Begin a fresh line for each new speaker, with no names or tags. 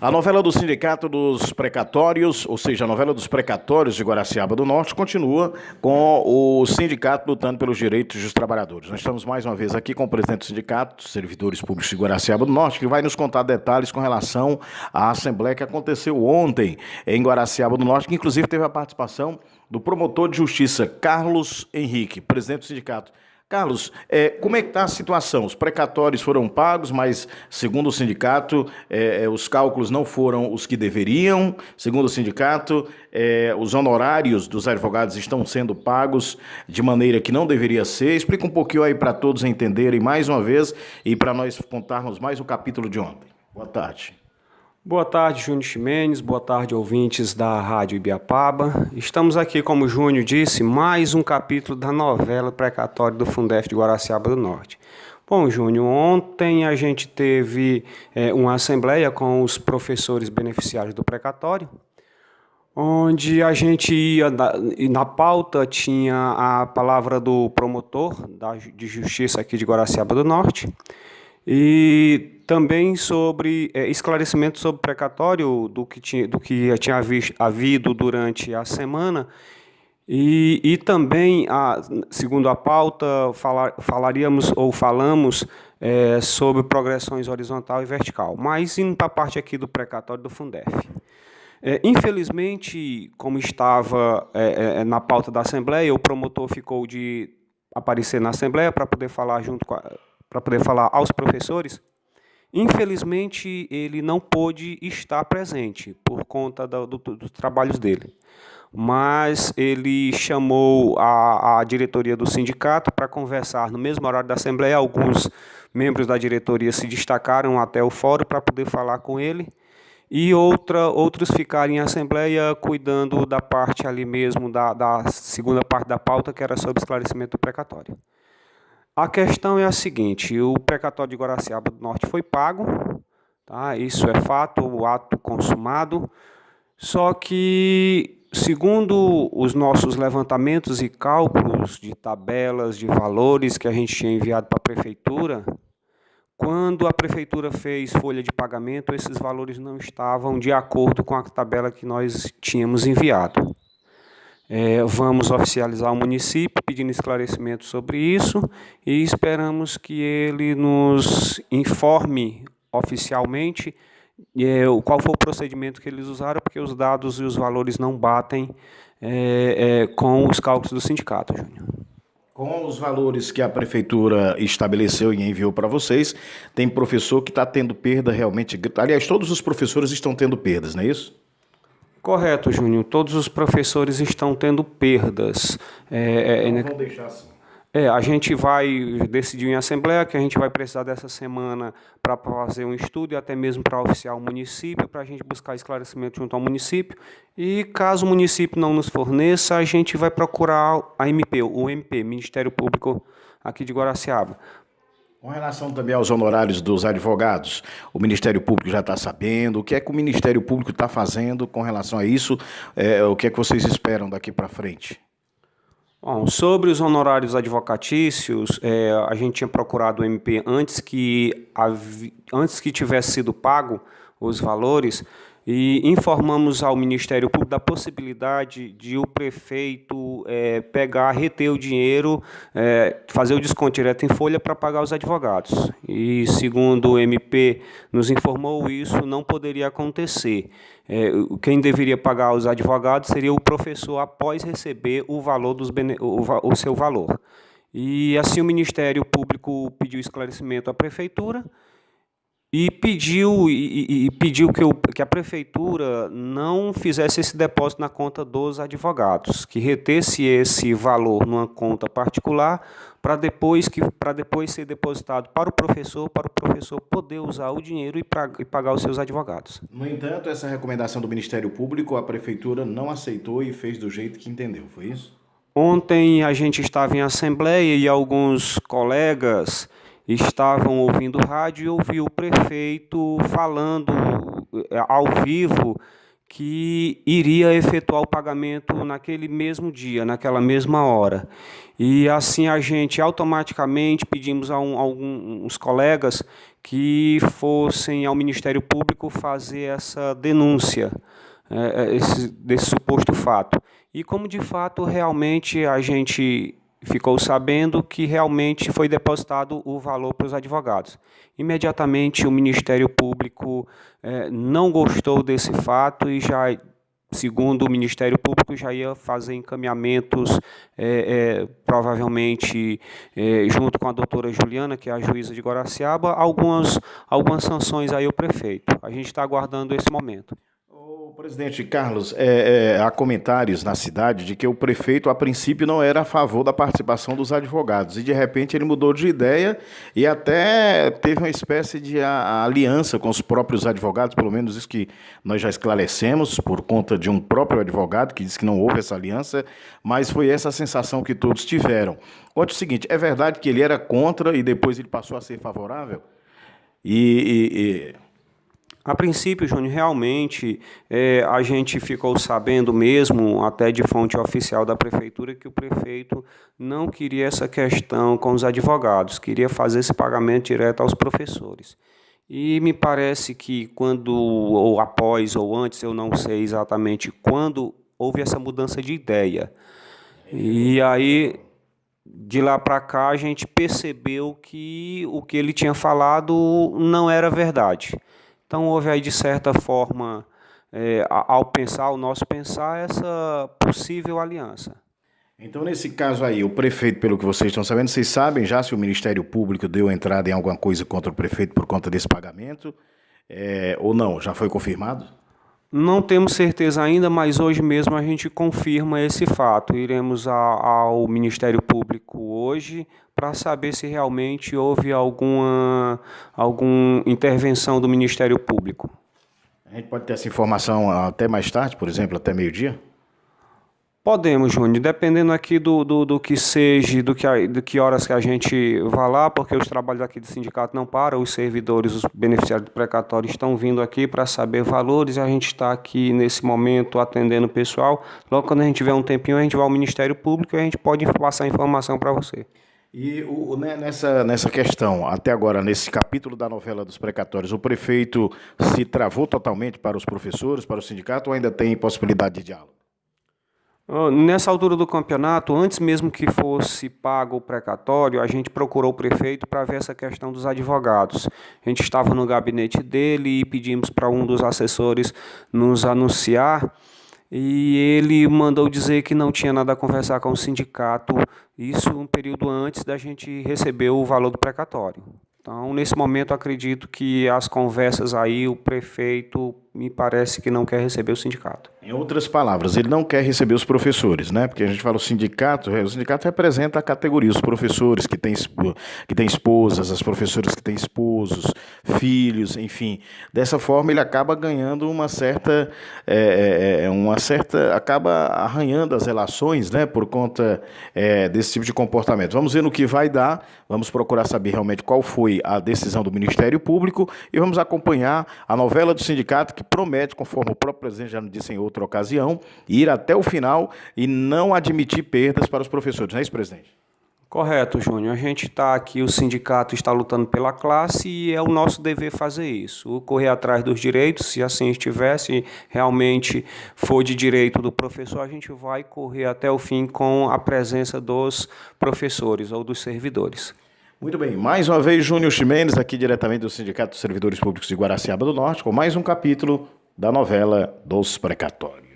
A novela do Sindicato dos Precatórios, ou seja, a novela dos precatórios de Guaraciaba do Norte, continua com o sindicato lutando pelos direitos dos trabalhadores. Nós estamos mais uma vez aqui com o presidente do sindicato, servidores públicos de Guaraciaba do Norte, que vai nos contar detalhes com relação à assembleia que aconteceu ontem em Guaraciaba do Norte, que inclusive teve a participação do promotor de justiça, Carlos Henrique, presidente do sindicato. Carlos, como é que está a situação? Os precatórios foram pagos, mas, segundo o sindicato, os cálculos não foram os que deveriam. Segundo o sindicato, os honorários dos advogados estão sendo pagos de maneira que não deveria ser. Explica um pouquinho aí para todos entenderem mais uma vez e para nós contarmos mais o capítulo de ontem. Boa tarde.
Boa tarde, Júnior Ximenes. Boa tarde, ouvintes da Rádio Ibiapaba. Estamos aqui, como o Júnior disse, mais um capítulo da novela precatória do Fundef de Guaraciaba do Norte. Bom, Júnior, ontem a gente teve uma assembleia com os professores beneficiários do precatório, onde a gente ia, e na pauta tinha a palavra do promotor de justiça aqui de Guaraciaba do Norte, e também sobre esclarecimento sobre o precatório do que tinha havido durante a semana e também, segundo a pauta, falamos sobre progressões horizontal e vertical, mas indo para a parte aqui do precatório do Fundef. Infelizmente, como estava na pauta da Assembleia, o promotor ficou de aparecer na Assembleia para poder falar para poder falar aos professores. Infelizmente, ele não pôde estar presente por conta dos trabalhos dele, mas ele chamou a diretoria do sindicato para conversar no mesmo horário da Assembleia. Alguns membros da diretoria se destacaram até o fórum para poder falar com ele, e outros ficaram em Assembleia cuidando da parte ali mesmo, da segunda parte da pauta, que era sobre esclarecimento do precatório. A questão é a seguinte: o precatório de Guaraciaba do Norte foi pago, tá? Isso é fato, o ato consumado, só que, segundo os nossos levantamentos e cálculos de tabelas, de valores que a gente tinha enviado para a Prefeitura, quando a Prefeitura fez folha de pagamento, esses valores não estavam de acordo com a tabela que nós tínhamos enviado. Vamos oficializar o município pedindo esclarecimento sobre isso e esperamos que ele nos informe oficialmente qual foi o procedimento que eles usaram, porque os dados e os valores não batem com os cálculos do sindicato, Júnior.
Com os valores que a prefeitura estabeleceu e enviou para vocês, tem professor que está tendo perda realmente. Aliás, todos os professores estão tendo perdas, não é isso?
Correto, Júnior. Todos os professores estão tendo perdas.
Vamos deixar assim.
A gente vai decidir em assembleia que a gente vai precisar dessa semana para fazer um estudo e até mesmo para oficiar o município, para a gente buscar esclarecimento junto ao município. E caso o município não nos forneça, a gente vai procurar o MP, Ministério Público aqui de Guaraciaba.
Com relação também aos honorários dos advogados, o Ministério Público já está sabendo. O que é que o Ministério Público está fazendo com relação a isso? O que é que vocês esperam daqui para frente?
Bom, sobre os honorários advocatícios, a gente tinha procurado o MP antes que tivesse sido pago os valores, e informamos ao Ministério Público da possibilidade de o prefeito reter o dinheiro, fazer o desconto direto em folha para pagar os advogados. E, segundo o MP nos informou, isso não poderia acontecer. Quem deveria pagar os advogados seria o professor após receber o seu valor. E assim o Ministério Público pediu esclarecimento à Prefeitura, e pediu que a Prefeitura não fizesse esse depósito na conta dos advogados, que retesse esse valor numa conta particular para depois ser depositado para o professor poder usar o dinheiro e pagar os seus advogados.
No entanto, essa recomendação do Ministério Público, a Prefeitura não aceitou e fez do jeito que entendeu, foi isso?
Ontem a gente estava em assembleia e alguns colegas estavam ouvindo rádio e ouviu o prefeito falando ao vivo que iria efetuar o pagamento naquele mesmo dia, naquela mesma hora. E assim a gente automaticamente pedimos a alguns colegas que fossem ao Ministério Público fazer essa denúncia desse suposto fato. E como de fato realmente a gente ficou sabendo que realmente foi depositado o valor para os advogados. Imediatamente o Ministério Público não gostou desse fato e já, segundo o Ministério Público, já ia fazer encaminhamentos, provavelmente junto com a doutora Juliana, que é a juíza de Guaraciaba, algumas sanções aí ao prefeito. A gente está aguardando esse momento.
Presidente Carlos, há comentários na cidade de que o prefeito, a princípio, não era a favor da participação dos advogados e, de repente, ele mudou de ideia e até teve uma espécie de aliança com os próprios advogados, pelo menos isso que nós já esclarecemos, por conta de um próprio advogado que disse que não houve essa aliança, mas foi essa a sensação que todos tiveram. Conte o seguinte, é verdade que ele era contra e depois ele passou a ser favorável?
A princípio, Júnior, realmente a gente ficou sabendo mesmo, até de fonte oficial da prefeitura, que o prefeito não queria essa questão com os advogados, queria fazer esse pagamento direto aos professores. E me parece que quando, ou após, ou antes, eu não sei exatamente quando, houve essa mudança de ideia. E aí, de lá para cá, a gente percebeu que o que ele tinha falado não era verdade. Então, houve aí, de certa forma, ao nosso pensar, essa possível aliança.
Então, nesse caso aí, o prefeito, pelo que vocês estão sabendo, vocês sabem já se o Ministério Público deu entrada em alguma coisa contra o prefeito por conta desse pagamento, ou não? Já foi confirmado?
Não temos certeza ainda, mas hoje mesmo a gente confirma esse fato. Iremos ao Ministério Público hoje para saber se realmente houve alguma intervenção do Ministério Público.
A gente pode ter essa informação até mais tarde, por exemplo, até meio-dia?
Podemos, Júnior, dependendo aqui do que seja, do que horas que a gente vá lá, porque os trabalhos aqui do sindicato não param, os servidores, os beneficiários do precatório estão vindo aqui para saber valores, e a gente está aqui nesse momento atendendo o pessoal. Logo quando a gente tiver um tempinho, a gente vai ao Ministério Público e a gente pode passar a informação para você.
E nessa questão, até agora, nesse capítulo da novela dos precatórios, o prefeito se travou totalmente para os professores, para o sindicato, ou ainda tem possibilidade de diálogo?
Nessa altura do campeonato, antes mesmo que fosse pago o precatório, a gente procurou o prefeito para ver essa questão dos advogados. A gente estava no gabinete dele e pedimos para um dos assessores nos anunciar, e ele mandou dizer que não tinha nada a conversar com o sindicato, isso um período antes da gente receber o valor do precatório. Então, nesse momento, acredito que as conversas aí, o prefeito me parece que não quer receber o sindicato.
Em outras palavras, ele não quer receber os professores, né? Porque a gente fala o sindicato representa a categoria, os professores que têm esposas, as professoras que têm esposos, filhos, enfim. Dessa forma, ele acaba ganhando acaba arranhando as relações, né? Por conta desse tipo de comportamento. Vamos ver no que vai dar, vamos procurar saber realmente qual foi a decisão do Ministério Público e vamos acompanhar a novela do sindicato que promete, conforme o próprio presidente já nos disse em outra ocasião, ir até o final e não admitir perdas para os professores. Não é isso, presidente?
Correto, Júnior. A gente está aqui, o sindicato está lutando pela classe e é o nosso dever fazer isso. Correr atrás dos direitos, se assim estiver, se realmente for de direito do professor, a gente vai correr até o fim com a presença dos professores ou dos servidores.
Muito bem, mais uma vez Júnior Ximenes, aqui diretamente do Sindicato dos Servidores Públicos de Guaraciaba do Norte, com mais um capítulo da novela dos precatórios.